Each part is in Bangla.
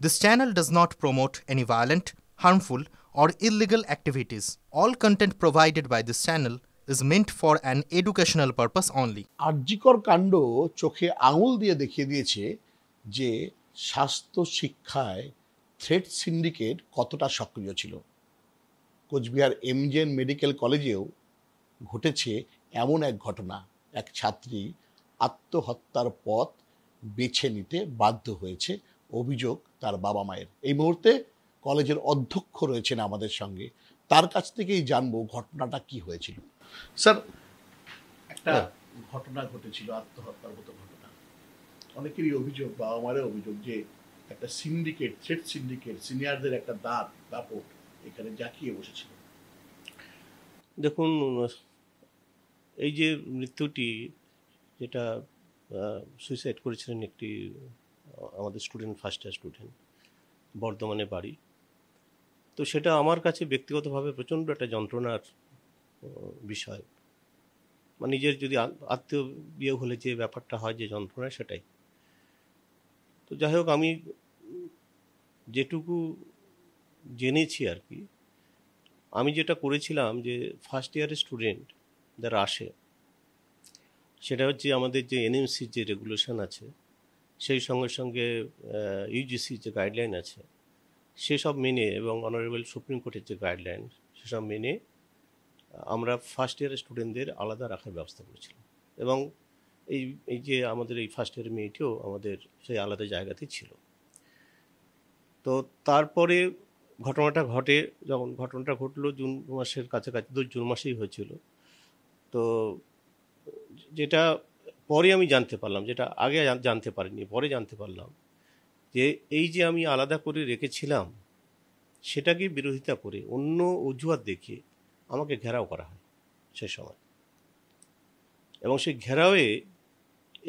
This channel does not promote any violent, harmful, or illegal activities. All content provided by this channel is meant for an educational purpose only. RG Kar কাণ্ড চোখে আঙুল দিয়ে দেখিয়ে দিয়েছে যে স্বাস্থ্য শিক্ষায় থ্রেড সিন্ডিকেট কতটা সক্রিয় ছিল। কোচবিহার এমজেএন মেডিকেল কলেজেও ঘটেছে এমন এক ঘটনা, এক ছাত্রী আত্মহত্যার পথ বেছে নিতে বাধ্য হয়েছে, অভিযোগ তার বাবা মায়ের। এই মুহূর্তে কলেজের অধ্যক্ষ রয়েছেন আমাদের সঙ্গে, তার কাছ থেকেই জানবো ঘটনাটা কি হয়েছিল। স্যার, একটা ঘটনা ঘটেছিল, আত্মহত্যার মতো ঘটনা। অনেকেরই অভিযোগ, বাবা মায়ের অভিযোগ যে একটা সিন্ডিকেট, থ্রেড সিন্ডিকেট, সিনিয়রদের একটা দাপট এখানে জাঁকিয়ে বসেছিল। দেখুন, এই যে মৃত্যুটি, যেটা সুইসাইড করেছিলেন একটি আমাদের স্টুডেন্ট, ফার্স্ট ইয়ার স্টুডেন্ট, বর্ধমানে বাড়ি। তো সেটা আমার কাছে ব্যক্তিগতভাবে প্রচণ্ড একটা যন্ত্রণার বিষয়। মানে নিজের যদি আত্মীয় বিয়ে হলে যে ব্যাপারটা হয়, যে যন্ত্রণা, সেটাই। তো যাই হোক, আমি যেটুকু জেনেছি আর কি, আমি যেটা করেছিলাম যে ফার্স্ট ইয়ারের স্টুডেন্ট যারা আসে, সেটা হচ্ছে আমাদের যে এনএমসির যে রেগুলেশন আছে, সেই সঙ্গে সঙ্গে ইউজিসির যে গাইডলাইন আছে, সেসব মেনে, এবং অনারেবল সুপ্রিম কোর্টের যে গাইডলাইন, সেসব মেনে আমরা ফার্স্ট ইয়ারের স্টুডেন্টদের আলাদা রাখার ব্যবস্থা করেছিলাম। এবং এই যে আমাদের এই ফার্স্ট ইয়ারের মেয়েটিও আমাদের সেই আলাদা জায়গাতেই ছিল। তো তারপরে ঘটনাটা ঘটে, যখন ঘটনাটা ঘটলো জুন মাসের কাছাকাছি, জুন মাসেই হয়েছিল। তো যেটা পরে আমি জানতে পারলাম, যেটা আগে জানতে পারিনি, পরে জানতে পারলাম যে এই যে আমি আলাদা করে রেখেছিলাম, সেটাকে বিরোধিতা করে অন্য অজুহাত দেখিয়ে আমাকে ঘেরাও করা হয় সেই সময়। এবং সেই ঘেরাওয়ে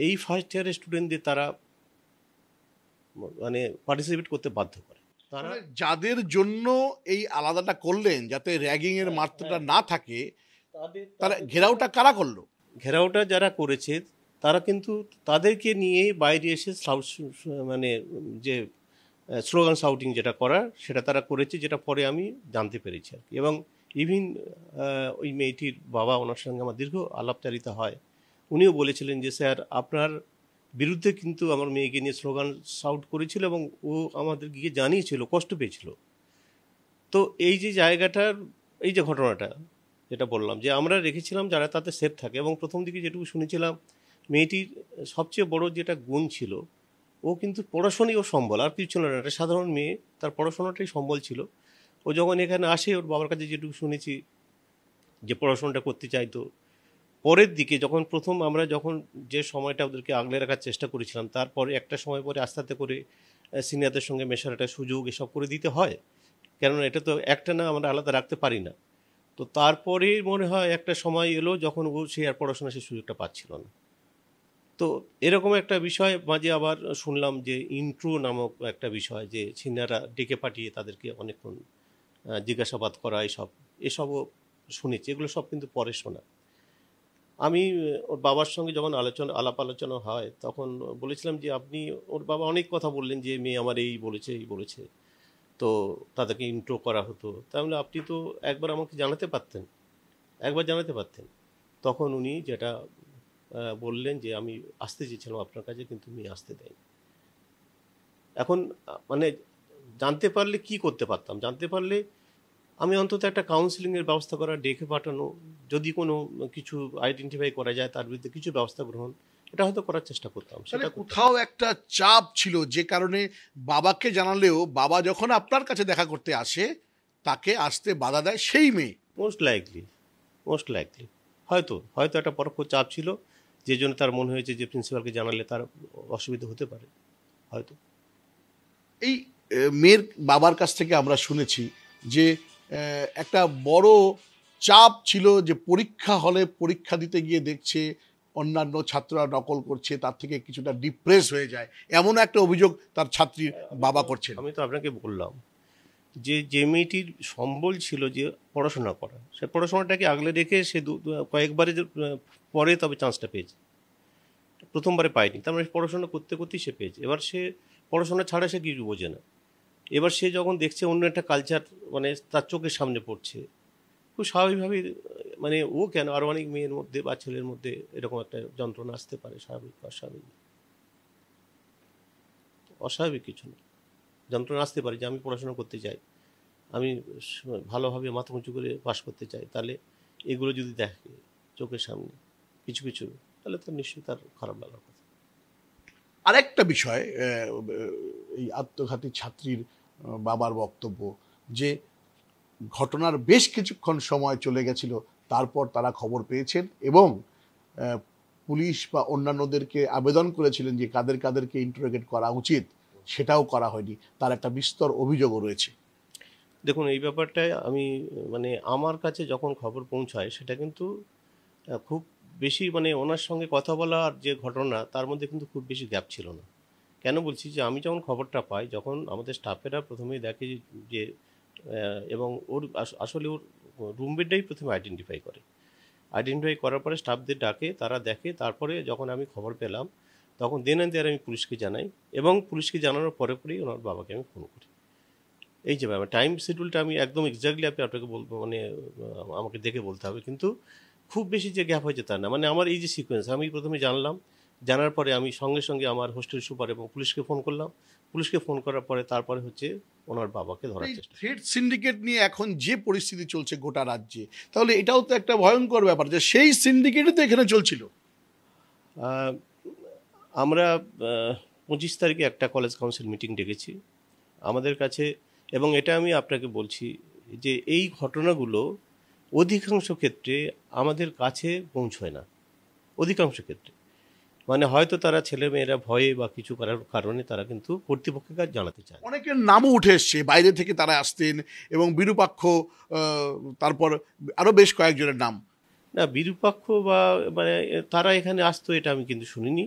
এই ফার্স্ট ইয়ারের স্টুডেন্টদের তারা মানে পার্টিসিপেট করতে বাধ্য করে। তারা যাদের জন্য এই আলাদাটা করলেন, যাতে র্যাগিং এর মাত্রাটা না থাকে, তারা ঘেরাওটা কারা করলো? ঘেরাওটা যারা করেছে তারা কিন্তু তাদেরকে নিয়ে বাইরে এসে মানে যে স্লোগান শাউটিং যেটা করার, সেটা তারা করেছে, যেটা পরে আমি জানতে পেরেছি আর কি। এবং ইভিন ওই মেয়েটির বাবা, ওনার সঙ্গে আমার দীর্ঘ আলাপচারিতা হয়। উনিও বলেছিলেন যে স্যার, আপনার বিরুদ্ধে কিন্তু আমার মেয়েকে নিয়ে স্লোগান শাউট করেছিল এবং ও আমাদের গিয়ে জানিয়েছিল, কষ্ট পেয়েছিল। তো এই যে জায়গাটার, এই যে ঘটনাটা যেটা বললাম, যে আমরা রেখেছিলাম যারা তাতে সেফ থাকে। এবং প্রথম দিকে যেটুকু শুনেছিলাম, মেয়েটির সবচেয়ে বড় যেটা গুণ ছিল, ও কিন্তু পড়াশোনাই ও সম্বল, আর কিছু ছিল না। একটা সাধারণ মেয়ে, তার পড়াশোনাটাই সম্বল ছিল। ও যখন এখানে আসে, ওর বাবার কাছে যেটুকু শুনেছি যে পড়াশোনাটা করতে চাইতো। পরের দিকে যখন আমরা যে সময়টা ওদেরকে আগলে রাখার চেষ্টা করেছিলাম, তারপরে একটা সময় পরে আস্তে আস্তে করে সিনিয়রদের সঙ্গে মেশার একটা সুযোগ এসব করে দিতে হয়, কেননা এটা তো একটা না, আমরা আলাদা রাখতে পারি না। তো তারপরে মনে হয় একটা সময় এলো যখন ও সে আর পড়াশোনা, সেই সুযোগটা পাচ্ছিল না। তো এরকম একটা বিষয় মাঝে আবার শুনলাম যে ইন্ট্রো নামক একটা বিষয়, যে সিনিয়ররা ডেকে পাঠিয়ে তাদেরকে অনেকক্ষণ জিজ্ঞাসাবাদ করা, এসবও শুনেছি। এগুলো সব কিন্তু পরে শোনা। আমি ওর বাবার সঙ্গে যখন আলাপ আলোচনা হয়, তখন বলেছিলাম যে আপনি, ওর বাবা অনেক কথা বললেন যে মেয়ে আমার এই বলেছে, তো তাদেরকে ইন্ট্রো করা হতো। তাহলে আপনি তো একবার আমাকে জানাতে পারতেন। তখন উনি যেটা বললেন যে আমি আসতে চেয়েছিলাম আপনার কাছে, কিন্তু মেয়ে আসতে দেয়নি। এখন মানে জানতে পারলে কি করতে পারতাম, জানতে পারলে আমি অন্তত একটা কাউন্সিলিংয়ের ব্যবস্থা করা, ডেকে পাঠানো, যদি কোনো কিছু আইডেন্টিফাই করা যায় তার বিরুদ্ধে কিছু ব্যবস্থা গ্রহণ, এটা হয়তো করার চেষ্টা করতাম। সেটা কোথাও একটা চাপ ছিল, যে কারণে বাবাকে জানালেও বাবা যখন আপনার কাছে দেখা করতে আসে, তাকে আসতে বাধা দেয় সেই মেয়ে। মোস্ট লাইকলি হয়তো একটা পরোক্ষ চাপ ছিল, যে জন্য তার মনে হয়েছে যে প্রিন্সিপালকে জানালে তার অসুবিধা হতে পারে হয়তো। এই মেয়ের বাবার কাছ থেকে আমরা শুনেছি যে একটা বড় চাপ ছিল, যে পরীক্ষা হলে পরীক্ষা দিতে গিয়ে দেখছে অন্যান্য ছাত্ররা নকল করছে, তার থেকে কিছুটা ডিপ্রেস হয়ে যায়, এমন একটা অভিযোগ তার ছাত্রীর বাবা করছেন। আমি তো আপনাকে বললাম যে মেয়েটির সম্বল ছিল যে পড়াশোনা করা, সে পড়াশোনাটাকে আগলে রেখে সে কয়েকবারে পরে তবে চান্সটা পেয়েছে, প্রথমবারে পায়নি। তার মানে পড়াশোনা করতে করতেই সে পেয়েছে। এবার সে পড়াশোনা ছাড়া সে কিছু বোঝে না। এবার সে যখন দেখছে অন্য একটা কালচার মানে তার চোখের সামনে পড়ছে, খুব স্বাভাবিকভাবেই মানে ও কেন, আরও অনেক মেয়ের মধ্যে বা ছেলের মধ্যে এরকম একটা যন্ত্রণা আসতে পারে। স্বাভাবিক অস্বাভাবিক কিছু না, যন্ত্রণা আসতে পারে যে আমি পড়াশোনা করতে চাই, আমি ভালোভাবে মাথা উঁচু করে পাশ করতে চাই, তাহলে এগুলো যদি দেখে চোখের সামনে কিছু কিছু, তাহলে তো নিশ্চয়ই তার খারাপ লাগার কথা। আরেকটা বিষয়, এই আত্মঘাতী ছাত্রীর বাবার বক্তব্য যে ঘটনার বেশ কিছুক্ষণ সময় চলে গেছিল, তারপর তারা খবর পেয়েছেন এবং পুলিশ বা অন্যান্যদেরকে আবেদন করেছিলেন যে কাদের কাদেরকে ইন্টারোগেট করা উচিত, সেটাও করা হয়নি। তার একটা বিস্তর অভিযোগও রয়েছে। দেখুন, এই ব্যাপারটায় আমি মানে আমার কাছে যখন খবর পৌঁছায় সেটা কিন্তু খুব বেশি মানে ওনার সঙ্গে কথা বলা আর যে ঘটনা তার মধ্যে কিন্তু খুব বেশি গ্যাপ ছিল না। কেন বলছি, যে আমি যখন খবরটা পাই, যখন আমাদের স্টাফেরা প্রথমেই দেখে যে এবং ওর আসলে ওর রুমমেটটাই প্রথমে আইডেন্টিফাই করার পরে স্টাফদের ডাকে, তারা দেখে, তারপরে যখন আমি খবর পেলাম তখন দেন অ্যান্ড দেয়ার আমি পুলিশকে জানাই এবং পুলিশকে জানানোর পরেই ওনার বাবাকে আমি ফোন করি। এই যে ব্যাপার, টাইম শিডিউলটা আমি একদম এক্স্যাক্টলি আপনাকে বলবো, মানে আমাকে দেখে বলতে হবে, কিন্তু খুব বেশি যে গ্যাপ হয়েছে তা না। মানে আমার এই যে সিকোয়েন্স, আমি প্রথমে জানার পরে আমি সঙ্গে সঙ্গে আমার হোস্টেল সুপার এবং পুলিশকে ফোন করলাম, পুলিশকে ফোন করার পরে তারপরে হচ্ছে ওনার বাবাকে ধরার চেষ্টা। থ্রেড সিন্ডিকেট নিয়ে এখন যে পরিস্থিতি চলছে গোটা রাজ্যে, তাহলে এটাও তো একটা ভয়ঙ্কর ব্যাপার যে সেই সিন্ডিকেটই তো এখানে চলছিল। আমরা 25 তারিখে একটা কলেজ কাউন্সিল মিটিং ডেকেছি আমাদের কাছে, এবং এটা আমি আপনাকে বলছি যে এই ঘটনাগুলো অধিকাংশ ক্ষেত্রে আমাদের কাছে পৌঁছয় না। অধিকাংশ ক্ষেত্রে মানে হয়তো তারা ছেলেমেয়েরা ভয়ে বা কিছু করার কারণে তারা কিন্তু কর্তৃপক্ষকে কাজ জানাতে চায়। অনেকের নামও উঠে এসছে, বাইরে থেকে তারা আসতেন এবং বিরূপাক্ষ, তারপর আরও বেশ কয়েকজনের নাম। না, বিরূপাক্ষ বা মানে তারা এখানে আসতো এটা আমি কিন্তু শুনিনি,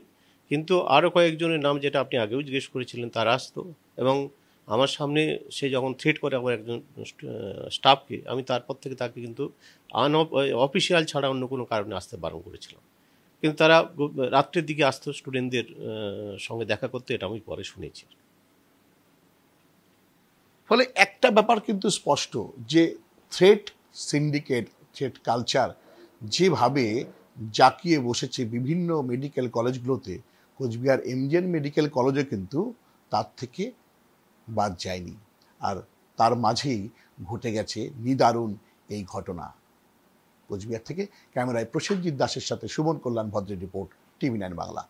কিন্তু আরও কয়েকজনের নাম যেটা আপনি আগেও জিজ্ঞেস করেছিলেন তারা আসতো, এবং আমার সামনে সে যখন থ্রেট করে আমার একজন স্টাফকে, আমি তারপর থেকে তাকে কিন্তু অফিসিয়াল ছাড়া অন্য কোনো কারণে আসতে বারণ করেছিলাম, কিন্তু তারা রাত্রের দিকে আসতো স্টুডেন্টদের সঙ্গে দেখা করতে, এটা আমি পরে শুনেছি। ফলে একটা ব্যাপার কিন্তু স্পষ্ট যে থ্রেট সিন্ডিকেট, থ্রেট কালচার যেভাবে জাঁকিয়ে বসেছে বিভিন্ন মেডিকেল কলেজগুলোতে, কোচবিহার এমজেএন মেডিকেল কলেজে কিন্তু তার থেকে বাদ যায়নি। আর তার মাঝেই ঘটে গেছে নিদারুণ এই ঘটনা। কোচবিহার থেকে ক্যামেরায় প্রসেনজিৎ দাসের সাথে সুমন কল্যাণ ভদ্রের রিপোর্ট, টিভি9 বাংলা।